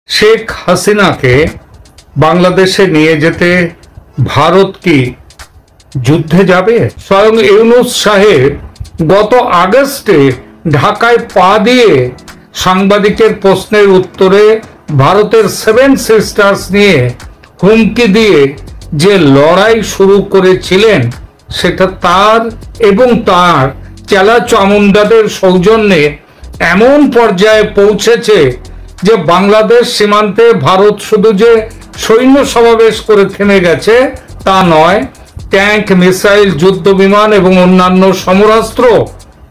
শেখ হাসিনাকে বাংলাদেশে নিয়ে যেতে ভারত কি যুদ্ধে যাবে? স্বয়ং ইউনূস সাহেব গত আগস্টে ঢাকায় পা দিয়ে সাংবাদিকের প্রশ্নের উত্তরে ভারতের সেভেন সিস্টার্স নিয়ে হুমকি দিয়ে যে লড়াই শুরু করেছিলেন, সেটা তার এবং তার চেলা চামুন্ডাদের সৌজন্যে এমন পর্যায়ে পৌঁছেছে যে বাংলাদেশ সীমান্তে ভারত শুধু যে সৈন্য সমাবেশ করে থেমে গেছে তা নয়, ট্যাঙ্ক, মিসাইল, যুদ্ধ বিমান এবং অন্যান্য সমরাস্ত্র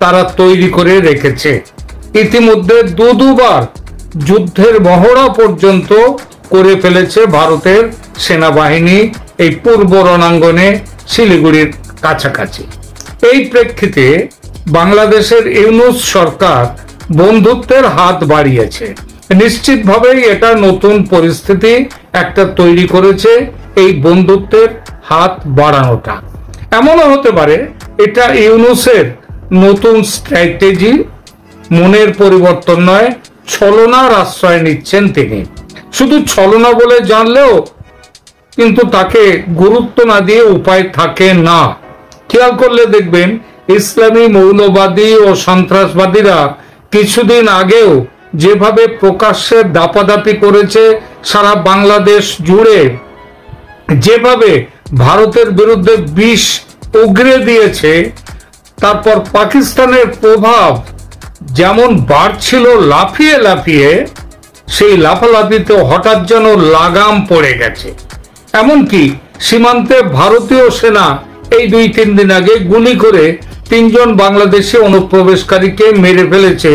তারা তৈরি করে রেখেছে। ইতিমধ্যে দুবার যুদ্ধের মহড়া পর্যন্ত করে ফেলেছে ভারতের সেনাবাহিনী এই পূর্ব রণাঙ্গনে শিলিগুড়ির কাছাকাছি। এই প্রেক্ষিতে বাংলাদেশের ইউনূস সরকার বন্ধুত্বের হাত বাড়িয়েছে। নিশ্চিতভাবেই এটা নতুন পরিস্থিতি একটা তৈরি করেছে এই বন্ধুত্বের হাত বাড়ানোটা। এমনও হতে পারে এটা ইউনূসের নতুন স্ট্র্যাটেজি, মনের পরিবর্তন নয়, ছলনার আশ্রয় নিচ্ছেন তিনি। শুধু ছলনা বলে জানলেও কিন্তু তাকে গুরুত্ব না দিয়ে উপায় থাকে না। খেয়াল করলে দেখবেন ইসলামী মৌলবাদী ও সন্ত্রাসবাদীরা কিছুদিন আগেও যেভাবে প্রকাশ্যে দাপাদাপি করেছে সারা বাংলাদেশ জুড়ে, যেভাবে ভারতের বিরুদ্ধে বিষ উগরে দিয়েছে, তারপর পাকিস্তানের প্রভাব যেমন বাড়ছিল লাফিয়ে লাফিয়ে, সেই লাফালাফিতে হঠাৎ যেন লাগাম পড়ে গেছে। এমনকি সীমান্তে ভারতীয় সেনা এই 2-3 দিন আগে গুলি করে 3 জন বাংলাদেশি অনুপ্রবেশকারীকে মেরে ফেলেছে।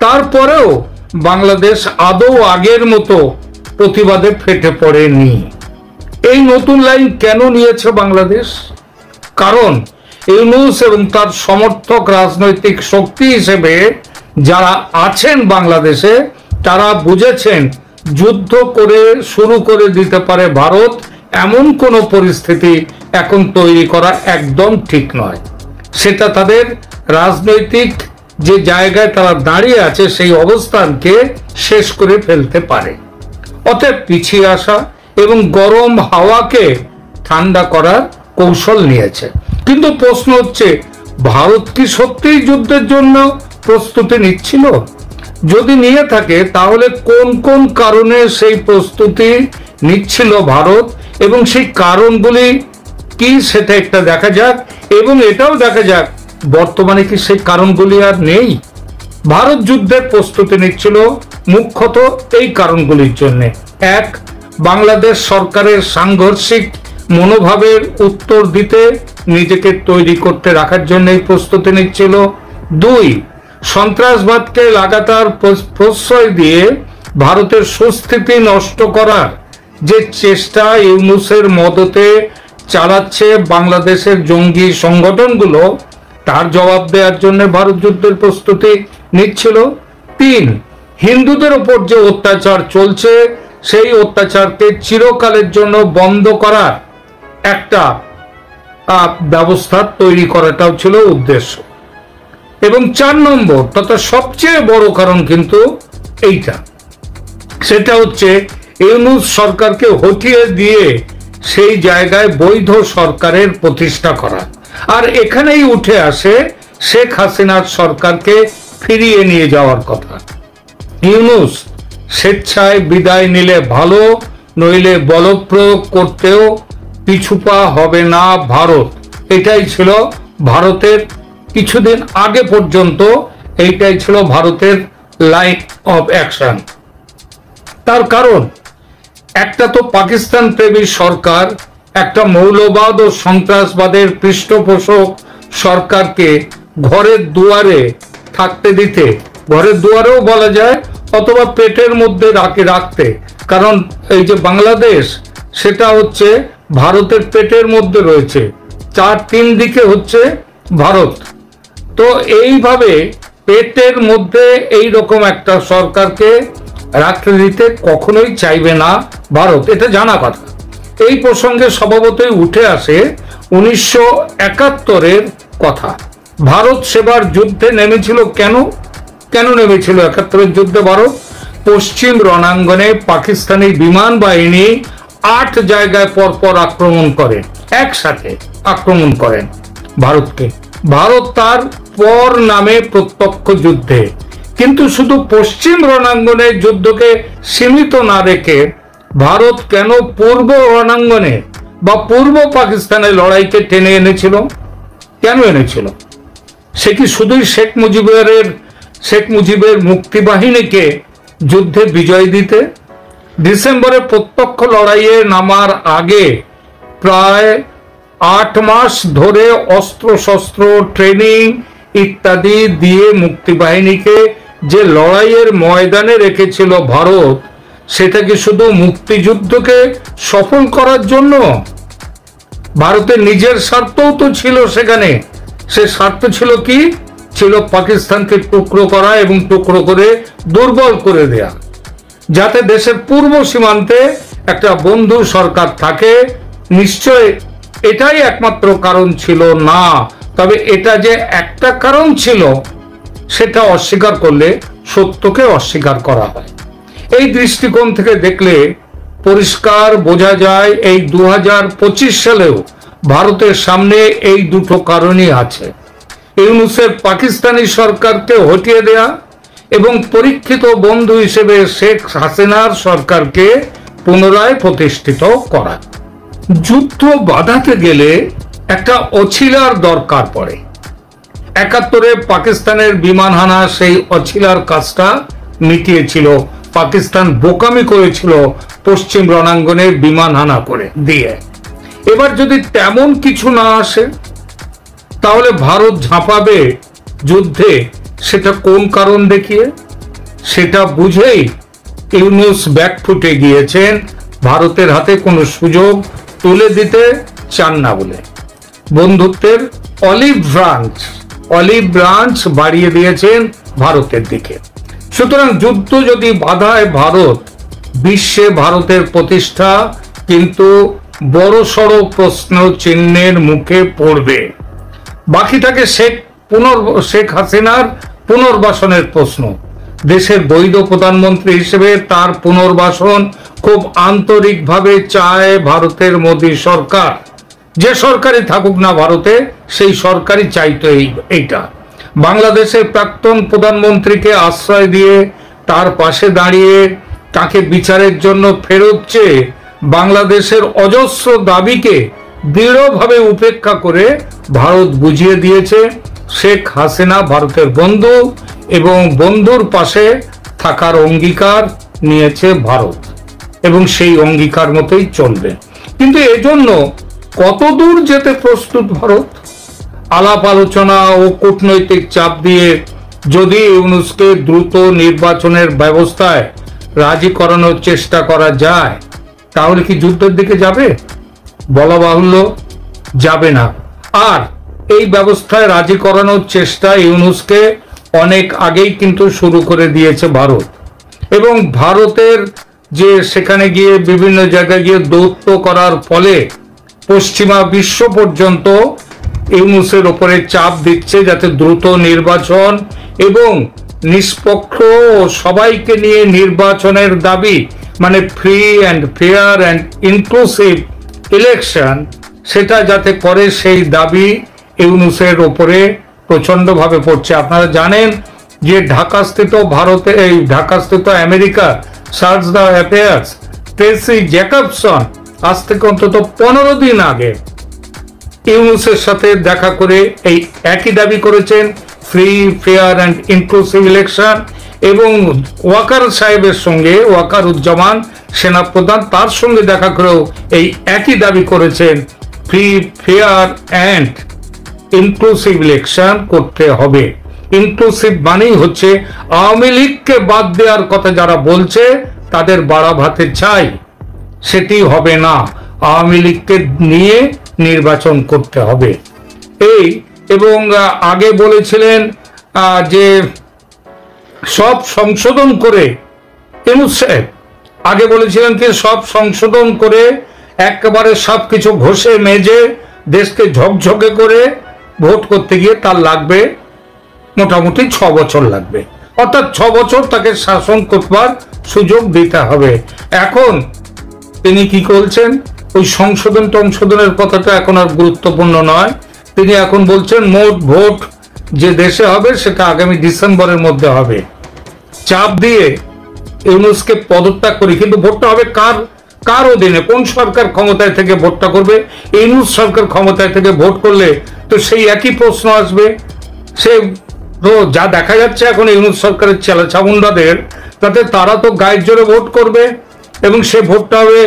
তারপরেও বাংলাদেশ আদৌ আগের মতো প্রতিবাদে ফেটে পড়েনি। এই নতুন লাইন কেন নিয়েছে বাংলাদেশ? কারণ ইউনূস এবং তার সমর্থক রাজনৈতিক শক্তি হিসেবে যারা আছেন বাংলাদেশে, তারা বুঝেছেন যুদ্ধ করে শুরু করে দিতে পারে ভারত, এমন কোন পরিস্থিতি এখন তৈরি করা একদম ঠিক নয়। সেটা তাদের রাজনৈতিক যে জায়গায় তারা দাঁড়িয়ে আছে সেই অবস্থানকে শেষ করে ফেলতে পারে। অতএব পিছিয়ে আসা এবং গরম হাওয়াকে ঠান্ডা করার কৌশল নিয়েছে। কিন্তু প্রশ্ন হচ্ছে, ভারত কি সত্যিই যুদ্ধের জন্য প্রস্তুতি নিচ্ছিল? যদি নিয়ে থাকে তাহলে কোন কোন কারণে সেই প্রস্তুতি নিচ্ছিল ভারত এবং সেই কারণগুলি কি সেটা একটা দেখা যাক, এবং এটাও দেখা যাক বর্তমানে কি সেই কারণগুলি আর নেই। ভারত যুদ্ধের প্রস্তুতি নিচ্ছিল মুখ্যত এই কারণগুলির জন্য। 1, বাংলাদেশ সরকারের সাংঘর্ষিক মনোভাবের উত্তর দিতে নিজেকে তৈরি করতে রাখার জন্য এই প্রস্তুতি নিচ্ছিল। 2, সন্ত্রাসবাদকে লাগাতার প্রশ্রয় দিয়ে ভারতের সুস্থিতি নষ্ট করার যে চেষ্টা ইউনূসের মদতে চালাচ্ছে বাংলাদেশের জঙ্গি সংগঠনগুলো, তার জবাব দেওয়ার জন্য ভারত যুদ্ধের প্রস্তুতি নিচ্ছিল। 3, হিন্দুদের উপর যে অত্যাচার চলছে সেই অত্যাচারকে চিরকালের জন্য বন্ধ করার একটা ব্যবস্থা তৈরি করাটাও ছিল উদ্দেশ্য। এবং 4 নম্বর তথা সবচেয়ে বড় কারণ কিন্তু এইটা, সেটা হচ্ছে ইউনূস সরকারকে হটিয়ে দিয়ে সেই জায়গায় বৈধ সরকারের প্রতিষ্ঠা করা। আর এখানেই উঠে আসে শেখ হাসিনার সরকারকে ফিরিয়ে নিয়ে যাওয়ার কথা। ইউনূস স্বেচ্ছায় বিদায় নিলে ভালো, নইলে বলপ্রয়োগ করতেও পিছুপা হবে না ভারত। এটাই ছিল ভারতের কিছুদিন আগে পর্যন্ত, এইটাই ছিল ভারতের লাইন অফ অ্যাকশন। তার কারণ একটা তো পাকিস্তান প্রেমী সরকার, একটা মৌলবাদ ও সন্ত্রাসবাদের পৃষ্ঠপোষক সরকারকে ঘরের দুয়ারে থাকতে দিতে, ঘরের দুয়ারেও বলা যায় অথবা পেটের মধ্যে রাখতে, কারণ এই যে বাংলাদেশ সেটা হচ্ছে ভারতের পেটের মধ্যে রয়েছে, 3 দিকে হচ্ছে ভারত। তো এইভাবে পেটের মধ্যে এই রকম একটা সরকারকে রাখতে দিতে কখনোই চাইবে না ভারত, এটা জানা কথা। এই প্রসঙ্গে স্বভাবতই উঠে আসে 1971-এর কথা। ভারত সেবার যুদ্ধে নেমেছিল কেন নেমেছিল 71-এর যুদ্ধে ভারত? পশ্চিম রণাঙ্গনে পাকিস্তানি বিমান বাহিনী 8 জায়গায় পরপর আক্রমণ করে, একসাথে আক্রমণ করেন ভারতকে। ভারত তার পর নামে প্রত্যক্ষ যুদ্ধে, কিন্তু শুধু পশ্চিম রণাঙ্গনের যুদ্ধকে সীমিত না রেখে ভারত কেন পূর্ব রণাঙ্গনে বা পূর্ব পাকিস্তানের লড়াইকে টেনে এনেছিল? কেন এনেছিল? সে কি শুধুই শেখ মুজিবের মুক্তি বাহিনীকে যুদ্ধে বিজয় দিতে? ডিসেম্বরে প্রত্যক্ষ লড়াইয়ে নামার আগে প্রায় 8 মাস ধরে অস্ত্র শস্ত্র ট্রেনিং ইত্যাদি দিয়ে মুক্তি বাহিনীকে যে লড়াইয়ের ময়দানে রেখেছিল ভারত, সেটা কি শুধু মুক্তিযুদ্ধকে সফল করার জন্য? ভারতের নিজের স্বার্থও তো ছিল সেখানে। সে স্বার্থ ছিল কি? ছিল পাকিস্তানকে টুকরো করা এবং টুকরো করে দুর্বল করে দেয়া, যাতে দেশের পূর্ব সীমান্তে একটা বন্ধু সরকার থাকে। নিশ্চয় এটাই একমাত্র কারণ ছিল না, তবে এটা যে একটা কারণ ছিল সেটা অস্বীকার করলে সত্যকে অস্বীকার করা হয়। এই দৃষ্টিকোণ থেকে দেখলে পরিষ্কার বোঝা যায় এই 2025 সালেও ভারতের সামনে এই দুটো কারণই আছে। ইউনূসের পাকিস্তানি সরকারকে হটিয়ে দেয়া এবং পরীক্ষিত বন্ধু হিসেবে শেখ হাসিনার সরকারকে পুনরায় প্রতিষ্ঠিত করা। যুদ্ধ বাঁধাতে গেলে একটা অছিলার দরকার পড়ে। 71-এ পাকিস্তানের বিমান হানা সেই অছিলার কাজটা মিটিয়েছিল। পাকিস্তান বোকামি করেছিল পশ্চিম রণাঙ্গনে বিমান হানা করে দিয়ে। এবার যদি তেমন কিছু না আসে, তাহলে ভারত ঝাঁপাবে যুদ্ধে, সেটা কোন কারণ দেখিয়ে? সেটা বুঝেই ইউনূস ব্যাকফুটে গিয়েছেন, ভারতের হাতে কোনো সুযোগ তুলে দিতে চান না বলে। বন্ধুত্বের অলিভ ব্রাঞ্চ বাড়িয়ে দিয়েছেন ভারতের দিকে। সুতরাং যুদ্ধ যদি বাধায় ভারত, বিশ্বে ভারতের প্রতিষ্ঠা কিন্তু বড়সড় প্রশ্ন চিহ্নের মুখে পড়বে। বাকি থাকে শেখ হাসিনার পুনর্বাসনের প্রশ্ন। দেশের বৈধ প্রধানমন্ত্রী হিসেবে তার পুনর্বাসন খুব আন্তরিকভাবে চায় ভারতের মোদী সরকার। যে সরকারই থাকুক না ভারতে, সেই সরকারই চাইতো এইটা। বাংলাদেশের প্রাক্তন প্রধানমন্ত্রীকে আশ্রয় দিয়ে তার পাশে দাঁড়িয়ে তাকে বিচারের জন্য ফেরত চেয়ে বাংলাদেশের অজস্র দাবিকে দৃঢ়ভাবে উপেক্ষা করে ভারত বুঝিয়ে দিয়েছে শেখ হাসিনা ভারতের বন্ধু এবং বন্ধুর পাশে থাকার অঙ্গীকার নিয়েছে ভারত, এবং সেই অঙ্গীকার মতোই চলবে। কিন্তু এজন্য কতদূর যেতে প্রস্তুত ভারত? আলাপ আলোচনা ও কূটনৈতিক চাপ দিয়ে যদি ইউনূসকে দ্রুত নির্বাচনের ব্যবস্থায় রাজি করানোর চেষ্টা করা যায়, তাহলে কি যুদ্ধের দিকে যাবে? বলা বাহুল্য যাবে না। আর এই ব্যবস্থায় রাজি করানোর চেষ্টা ইউনূসকে অনেক আগেই কিন্তু শুরু করে দিয়েছে ভারত। এবং ভারতের যে সেখানে গিয়ে বিভিন্ন জায়গায় গিয়ে দৌত্য করার ফলে পশ্চিমা বিশ্ব পর্যন্ত ইউনূসের উপরে চাপ দিচ্ছে যাতে দ্রুত নির্বাচন এবং নিষ্পক্ষ ও সবাইকে নিয়ে নির্বাচনের দাবি, মানে free and fair and inclusive election, সেটা যাতে করে সেই দাবি ইউনূসের উপরে প্রচন্ডভাবে পড়ছে। আপনারা জানেন যে ঢাকাস্থিত America charge d'affaires Tracy Jacobson আজ থেকে অন্তত 15 দিন আগে ইউনূসের সাথে দেখা করে এই একই দাবি করেছেন, free fair and inclusive election. এবং ওয়াকারুজ্জামান সেনাপ্রধান, তার সঙ্গে দেখা করেও এই একই দাবি করেছেন, free fair and inclusive election করতে হবে। ইনক্লুসিভ মানেই হচ্ছে আওয়ামী লীগকে বাদ দেওয়ার কথা যারা বলছে তাদের বাড়া ভাতে চাই, সেটি হবে না। আওয়ামী লীগকে নিয়ে নির্বাচন করতে হবে। এবং আগে বলেছিলেন যে সব সংশোধন করে, ইউনূস সাহেব আগে বলেছিলেন কি সব সংশোধন করে একেবারে সবকিছু ঘষে মেজে দেশকে ঝকঝকে করে ভোট করতে গিয়ে তার লাগবে মোটামুটি 6 বছর লাগবে। অর্থাৎ 6 বছর তাকে শাসন করবার সুযোগ দিতে হবে। এখন তিনি কি করছেন, ওই সংশোধনের কথাটা এখন আর গুরুত্বপূর্ণ নয়। তিনি এখন বলছেন মোট ভোট যে দেশে হবে সেটা আগামী ডিসেম্বরের মধ্যে হবে। চাপ দিয়ে ইউনূসকে পদত্যাগ করি, কিন্তু ভোটটা হবে কার অধীনে, কোন সরকার ক্ষমতায় থেকে ভোটটা করবে? ইউনূস সরকার ক্ষমতায় থেকে ভোট করলে তো সেই একই প্রশ্ন আসবে। সে তো যা দেখা যাচ্ছে এখন ইউনূস সরকারের চামুন্ডাদের, তাতে তারা তো গায়ের জোরে ভোট করবে এবং সে ভোটটা হবে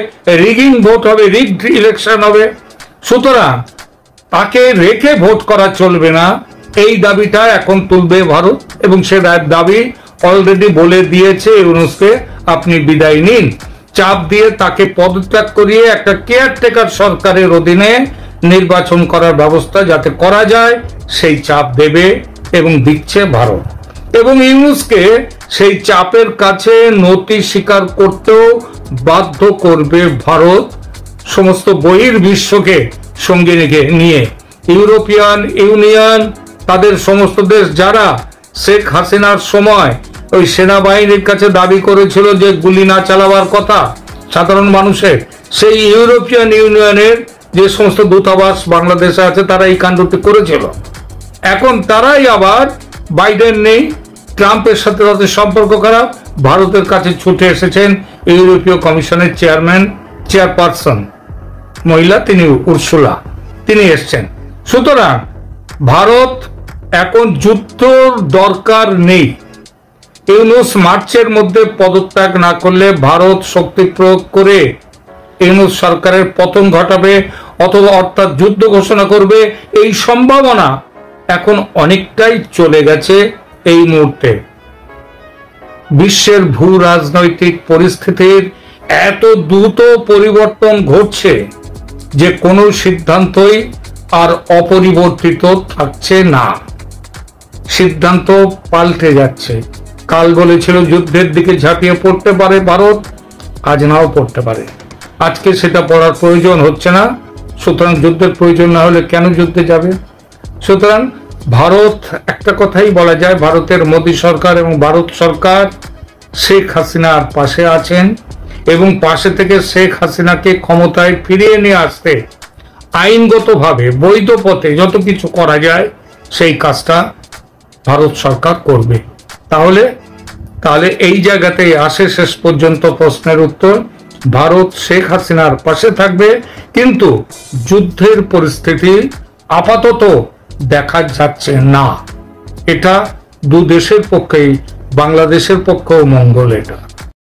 রিগিং ভোট হবে, রিগড ইলেকশন হবে। সুতরাং তাকে রেখে ভোট করা চলবে না, এই দাবিটা এখন তুলবে ভারত এবং সে দাবি অলরেডি বলে দিয়েছে ইউনূসকে আপনি বিদায় নিন। চাপ দিয়ে তাকে পদত্যাগ করিয়ে একটা কেয়ারটেকার সরকারের অধীনে নির্বাচন করার ব্যবস্থা যাতে করা যায় সেই চাপ দেবে এবং দিচ্ছে ভারত। এবং ইউনূসকে সেই চাপের কাছে নতি স্বীকার করতেও বাধ্য করবে ভারত, সমস্ত বহির্বিশ্বকে সঙ্গে নিয়ে। ইউরোপিয়ান ইউনিয়ন, তাদের সমস্ত দেশ যারা শেখ হাসিনার সময় ওই সেনাবাহিনীর কাছে দাবি করেছিল যে গুলি না চালাবার কথা সাধারণ মানুষের, সেই ইউরোপিয়ান ইউনিয়নের যে সমস্ত দূতাবাস বাংলাদেশে আছে তারা এই কাণ্ডটি করেছিল। এখন তারাই আবার বাইডেন নেই, ট্রাম্পের সাথে তাদের সম্পর্ক খারাপ, ভারতের কাছে ছুটে এসেছেন ইউরোপীয় কমিশনের চেয়ারপারসন মহিলা, তিনি উর্সুলা, তিনি এসছেন। সুতরাং ভারত এখন যুদ্ধর দরকার নেই। ইউনূস মার্চের মধ্যে পদত্যাগ না করলে ভারত শক্তি প্রয়োগ করে ইউনূস সরকারের পতন ঘটাবে অথবা অর্থাৎ যুদ্ধ ঘোষণা করবে, এই সম্ভাবনা এখন অনেকটাই চলে গেছে। এই মুহূর্তে বিশ্বের ভূ রাজনৈতিক পরিস্থিতির এত দ্রুত পরিবর্তন ঘটছে যে কোনো সিদ্ধান্তই আর অপরিবর্তিত থাকছে না, সিদ্ধান্ত পাল্টে যাচ্ছে। কাল বলেছিল যুদ্ধের দিকে ঝাঁপিয়ে পড়তে পারে ভারত, আজ নাও পড়তে পারে। আজকে সেটা পড়ার প্রয়োজন হচ্ছে না, সুতরাং যুদ্ধের প্রয়োজন না হলে কেন যুদ্ধে যাবে? সুতরাং ভারত, একটা কথাই বলা যায়, ভারতের মোদী সরকার এবং ভারত সরকার শেখ হাসিনার পাশে আছেন এবং পাশে থেকে শেখ হাসিনাকে ক্ষমতায় ফিরিয়ে নিয়ে আসতে আইনগতভাবে বৈধ পথে যত কিছু করা যায় সেই কাজটা ভারত সরকার করবে। তাহলে এই জায়গাতেই আসে শেষ পর্যন্ত প্রশ্নের উত্তর, ভারত শেখ হাসিনার পাশে থাকবে, কিন্তু যুদ্ধের পরিস্থিতি আপাতত দেখা যাচ্ছে না। এটা দু দেশের পক্ষেই, বাংলাদেশের পক্ষেও মঙ্গল এটা।